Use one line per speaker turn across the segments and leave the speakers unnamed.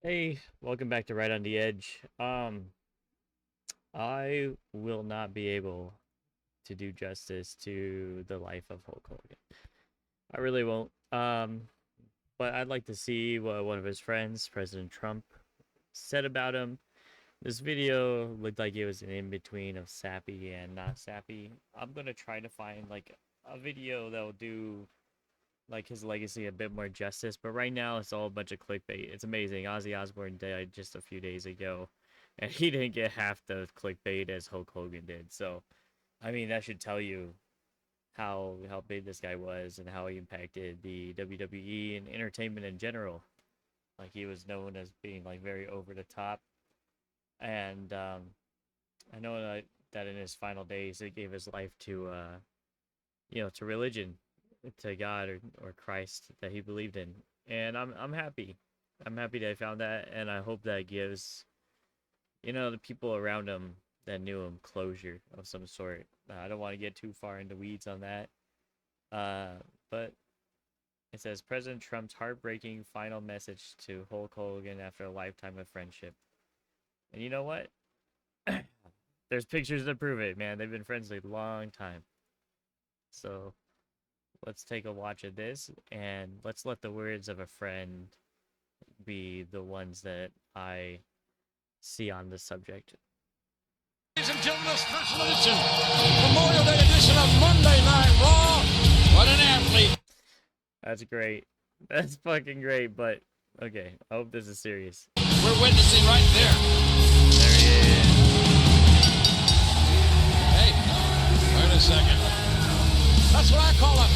Hey, welcome back to Right on the Edge. I will not be able to do justice to the life of Hulk Hogan. I really won't. But I'd like to see what one of his friends, President Trump, said about him. This video looked like it was an in-between of sappy and not sappy. I'm gonna try to find like a video that'll do like his legacy a bit more justice. But right now, it's all a bunch of clickbait. It's amazing. Ozzy Osbourne died just a few days ago, and he didn't get half the clickbait as Hulk Hogan did. So, I mean, that should tell you how big this guy was and how he impacted the WWE and entertainment in general. Like he was known as being like very over the top, and I know that in his final days, he gave his life to to religion, to God or Christ that he believed in. And I'm happy. I'm happy that I found that, and I hope that gives the people around him that knew him closure of some sort. I don't want to get too far into weeds on that. But it says President Trump's heartbreaking final message to Hulk Hogan after a lifetime of friendship. And you know what? There's pictures to prove it, man. They've been friends a long time. So let's take a watch of this and let's let the words of a friend be the ones that I see on this subject.
Ladies and gentlemen, this first edition, Memorial Day edition of Monday Night Raw. What an athlete.
That's great. That's fucking great, but okay, I hope this is serious.
We're witnessing right there.
There he is.
Hey, wait a second. That's what I call a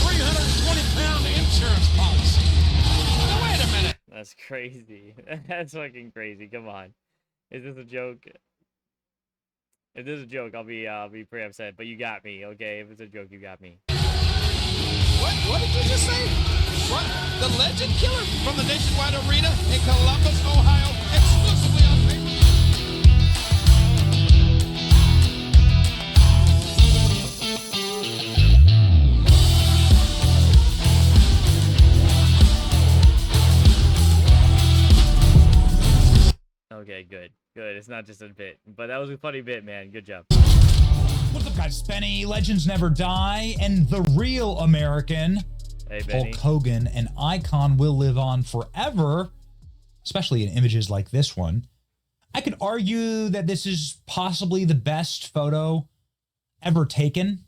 320-pound insurance policy. Now, wait a minute.
That's crazy. That's fucking crazy. Come on. Is this a joke? If this is a joke, I'll be pretty upset. But you got me, okay? If it's a joke, you got me.
What did you just say? What? The Legend Killer from the Nationwide Arena in Columbus, Ohio, exclusively on pay-per-view.
Okay, good. Good. It's not just a bit. But that was a funny bit, man. Good job.
What's up, guys? Spenny, Legends Never Die, and the real American,
Hey, Benny.
Hulk Hogan, an icon, will live on forever, especially in images like this one. I could argue that this is possibly the best photo ever taken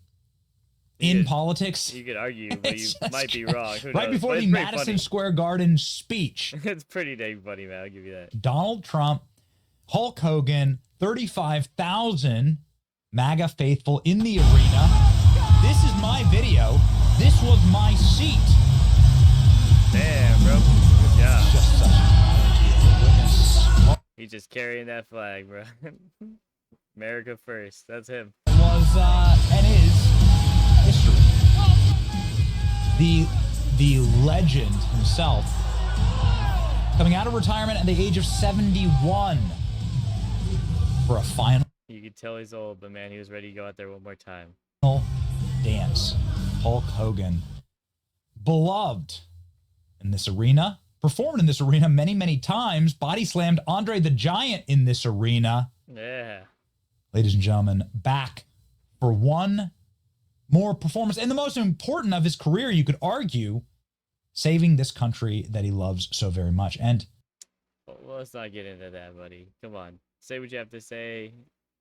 in politics.
You could argue, but you might be wrong. Who
Right
knows?
before
But
the
it's pretty
Madison
funny.
Square Garden speech.
It's pretty dang funny, man. I'll give you that.
Donald Trump, Hulk Hogan, 35,000 MAGA faithful in the arena. This is my video. This was my seat.
Damn, bro. Good job.
Just such an honor to be able to witness.
He's just carrying that flag, bro. America first. That's him.
Was and is history. The legend himself coming out of retirement at the age of 71 for a final
You could tell he's old, but man, he was ready to go out there one more time.
dance. Hulk Hogan, beloved in this arena, performed in this arena many, many times, body slammed Andre the Giant in this arena.
Yeah.
Ladies and gentlemen, back for one more performance, and the most important of his career, you could argue, saving this country that he loves so very much. And
Well, let's not get into that, buddy. Come on. Say what you have to say,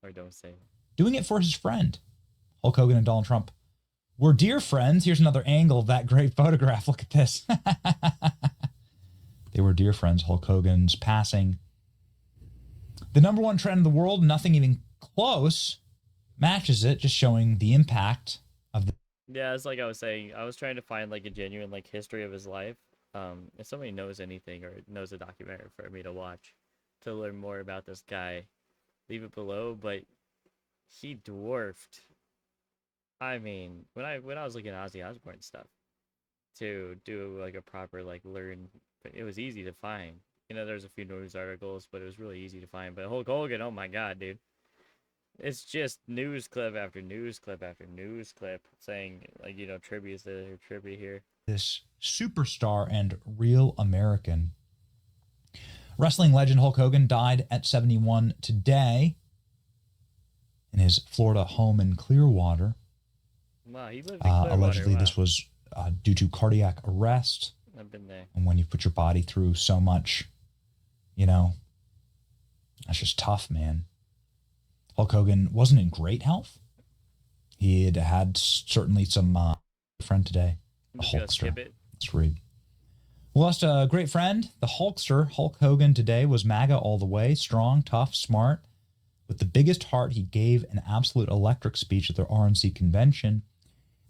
or don't say.
doing it for his friend. Hulk Hogan and Donald Trump were dear friends. Here's another angle of that great photograph. Look at this. They were dear friends. Hulk Hogan's passing. The number one trend in the world, nothing even close, matches it, just showing the impact of the.
Yeah, it's like I was saying. I was trying to find like a genuine like history of his life. If somebody knows anything or knows a documentary for me to watch to learn more about this guy, leave it below. But he dwarfed. I mean, when I was looking at Ozzy Osbourne stuff to do like a proper like learn, but it was easy to find. There's a few news articles, but it was really easy to find. But Hulk Hogan, oh my God, dude. It's just news clip after news clip after news clip saying, like, tributes there, tribute here.
This superstar and real American Wrestling legend Hulk Hogan died at 71 today in his Florida home in Clearwater.
Wow, he lived in Clearwater.
Allegedly,
wow.
this was due to cardiac arrest.
I've been there.
And when you put your body through so much, you know, that's just tough, man. Hulk Hogan wasn't in great health. He had certainly some friend today, a Hulkster. Let's read. We lost a great friend, the Hulkster. Hulk Hogan today was MAGA all the way, strong, tough, smart. With the biggest heart, he gave an absolute electric speech at their RNC convention.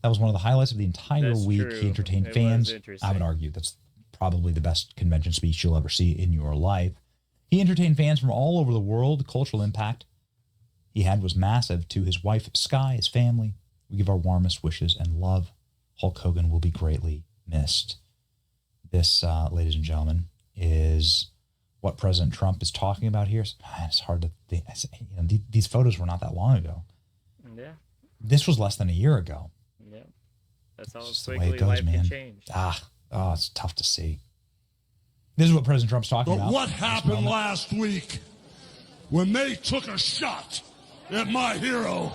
That was one of the highlights of the entire week.
True.
He entertained
It
fans.
was
I would argue that's probably the best convention speech you'll ever see in your life. He entertained fans from all over the world. The cultural impact he had was massive. To his wife, Sky, his family, we give our warmest wishes and love. Hulk Hogan will be greatly missed. This, ladies and gentlemen, is what President Trump is talking about here. It's hard to think. You know, these photos were not that long ago.
Yeah.
This was less than a year ago.
Yeah. That's how
It's just the way
quickly
it goes,
life
man.
can change.
It's tough to see. This is what President Trump's talking
But
about.
what happened last week when they took a shot at my hero?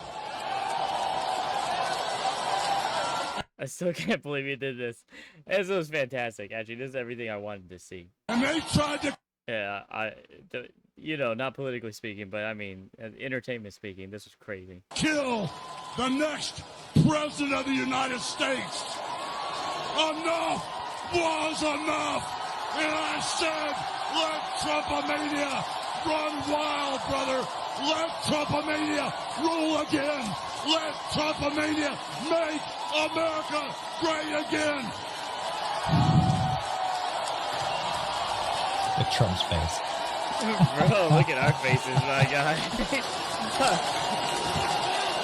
I still can't believe you did this. This was fantastic. Actually, this is everything I wanted to see.
And they tried to...
Yeah, not politically speaking, but I mean, entertainment speaking, this was crazy.
Kill the next president of the United States. Enough was enough. And I said, let Trumpomania run wild, brother. Let Trumpomania rule again. Let Trumpomania make America great again.
Look at Trump's face.
Bro, look at our faces, my God.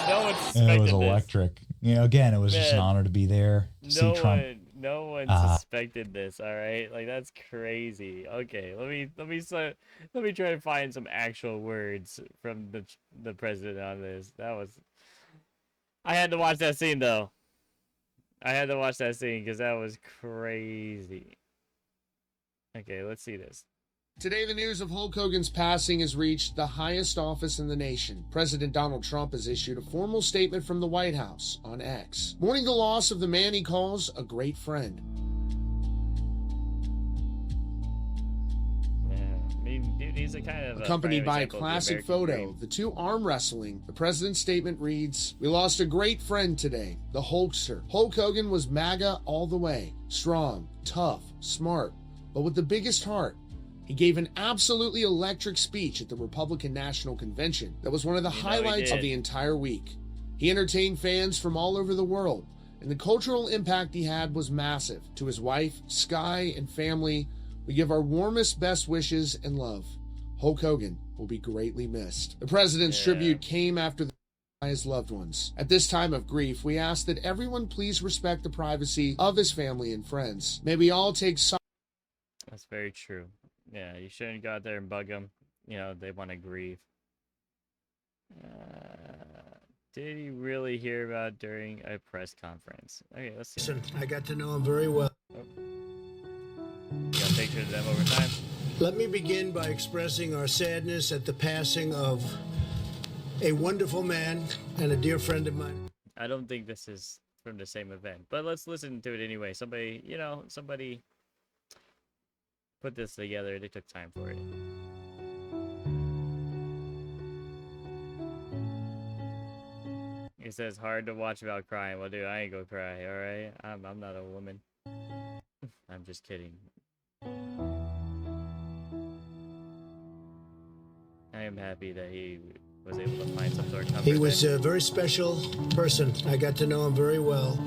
No one suspected
It was
this.
electric. You know, again, it was just an honor to be there. To see Trump.
No one suspected this. All right, like that's crazy. Okay, let me try to find some actual words from the president on this. I had to watch that scene though. I had to watch that scene because that was crazy. Okay, let's see this.
Today, the news of Hulk Hogan's passing has reached the highest office in the nation. President Donald Trump has issued a formal statement from the White House on X, mourning the loss of the man he calls a great friend.
Dude, he's a kind of
accompanied by a
example of the
classic
American
photo
dream.
of the two arm wrestling. The president's statement reads, "We lost a great friend today, the Hulkster. Hulk Hogan was MAGA all the way. Strong, tough, smart, but with the biggest heart. He gave an absolutely electric speech at the Republican National Convention that was one of the highlights of the entire week. He entertained fans from all over the world, and the cultural impact he had was massive. To his wife, Sky, and family, we give our warmest, best wishes and love. Hulk Hogan will be greatly missed." The president's tribute came after the by his loved ones. At this time of grief, we ask that everyone please respect the privacy of his family and friends. May we all take
That's very true. Yeah, you shouldn't go out there and bug them. You know, they want to grieve. Did he really hear about during a press conference? Okay, let's see.
Listen, I got to know him very well.
Oh. You got pictures of them over time?
Let me begin by expressing our sadness at the passing of a wonderful man and a dear friend of mine.
I don't think this is from the same event, but let's listen to it anyway. Somebody put this together. They took time for it. It says hard to watch without crying. Well, dude, I ain't gonna cry. All right, I'm not a woman. I'm just kidding. I am happy that he was able to find some sort of comfort.
He was a very special person. I got to know him very well.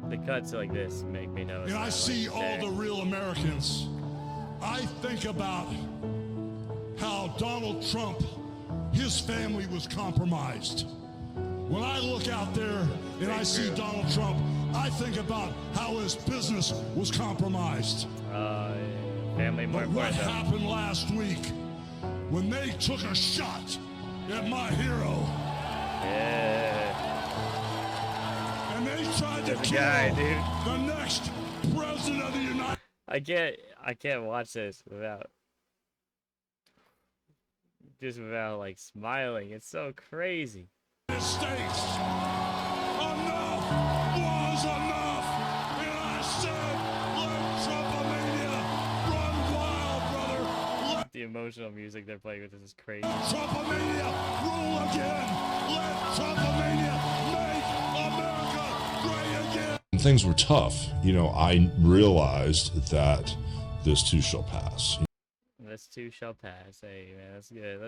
The cuts like this make me know.
And I see all the real Americans. I think about how Donald Trump, his family was compromised. When I look out there and I see Donald Trump, I think about how his business was compromised.
Family more
But what
important.
happened last week when they took a shot at my hero?
Yeah.
And they tried to
There's a
kill
guy, dude.
the next President of the United
I can't watch this without like smiling. It's so crazy.
States. Enough was enough. And I said, let Trumpomania run wild, brother. Let
The emotional music they're playing with this is crazy.
Trumpomania rule again. Let Trumpomania make America great again.
When things were tough, I realized that this too shall pass.
This too shall pass. Hey man, that's good.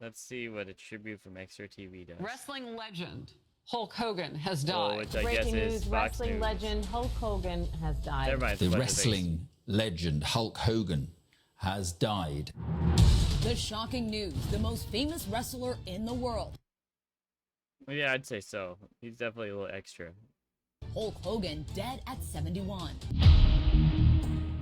Let's see what a tribute from Extra TV does.
Wrestling legend Hulk Hogan has
Oh,
died.
which I
Breaking
guess
news,
is Fox
wrestling
News.
legend Hulk Hogan has died.
Never mind, it's
The
a bunch of things.
wrestling legend Hulk Hogan has died.
The shocking news, the most famous wrestler in the world,
Yeah, I'd say so. He's definitely a little extra.
Hulk Hogan, dead at 71.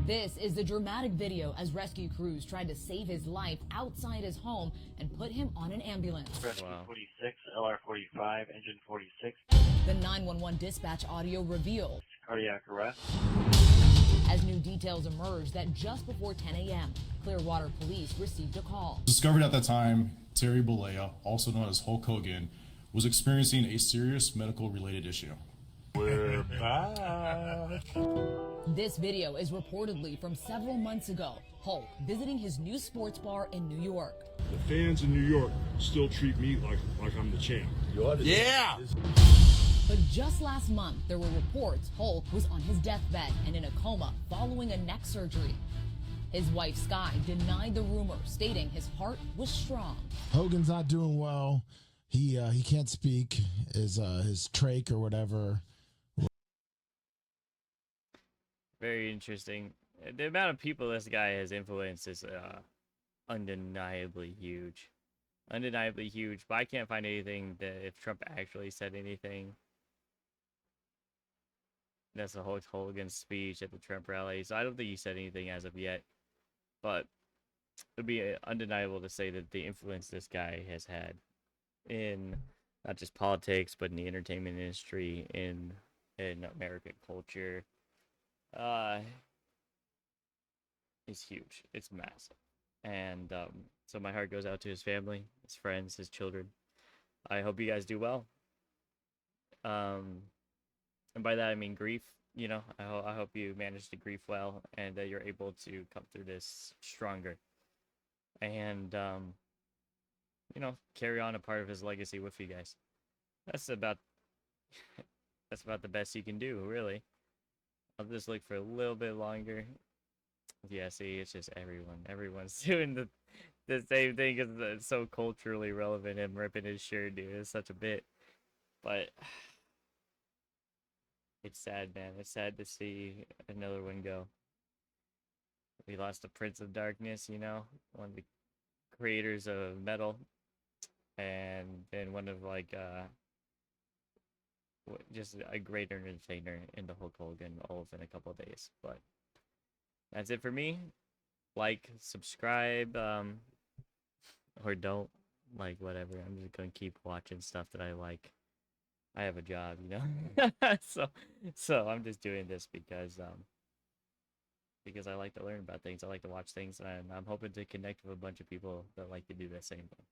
This is the dramatic video as rescue crews tried to save his life outside his home and put him on an ambulance.
Wow.
46, LR45, engine 46,
The 911 dispatch audio reveals,
cardiac arrest.
as new details emerged, that just before 10 a.m., Clearwater police received a call.
Discovered at that time, Terry Bollea, also known as Hulk Hogan, was experiencing a serious medical-related issue.
We're back.
This video is reportedly from several months ago. Hulk visiting his new sports bar in New York.
The fans in New York still treat me like I'm the champ.
Yeah.
But just last month, there were reports Hulk was on his deathbed and in a coma following a neck surgery. His wife, Sky, denied the rumor, stating his heart was strong.
Hogan's not doing well. He can't speak. His trach or whatever.
Very interesting. The amount of people this guy has influenced is undeniably huge. Undeniably huge. But I can't find anything that if Trump actually said anything. That's the Hulk Hogan speech at the Trump rally. So I don't think he said anything as of yet. But it would be undeniable to say that the influence this guy has had in not just politics, but in the entertainment industry, in American culture, is huge. It's massive. And so my heart goes out to his family, his friends, his children. I hope you guys do well. And by that I mean grief. I hope you manage to grieve well and that you're able to come through this stronger. And carry on a part of his legacy with you guys. That's about the best you can do, really. I'll just look for a little bit longer. Yeah, see, it's just everyone's doing the same thing because it's so culturally relevant. Him ripping his shirt, dude, it's such a bit. But it's sad, man. It's sad to see another one go. We lost the Prince of Darkness, one of the creators of metal, and then one of just a great entertainer in the Hulk Hogan, all within a couple of days. But that's it for me. Like, subscribe, or don't, whatever. I'm just gonna keep watching stuff that I like. I have a job, so I'm just doing this because I like to learn about things. I like to watch things, and I'm hoping to connect with a bunch of people that like to do the same thing.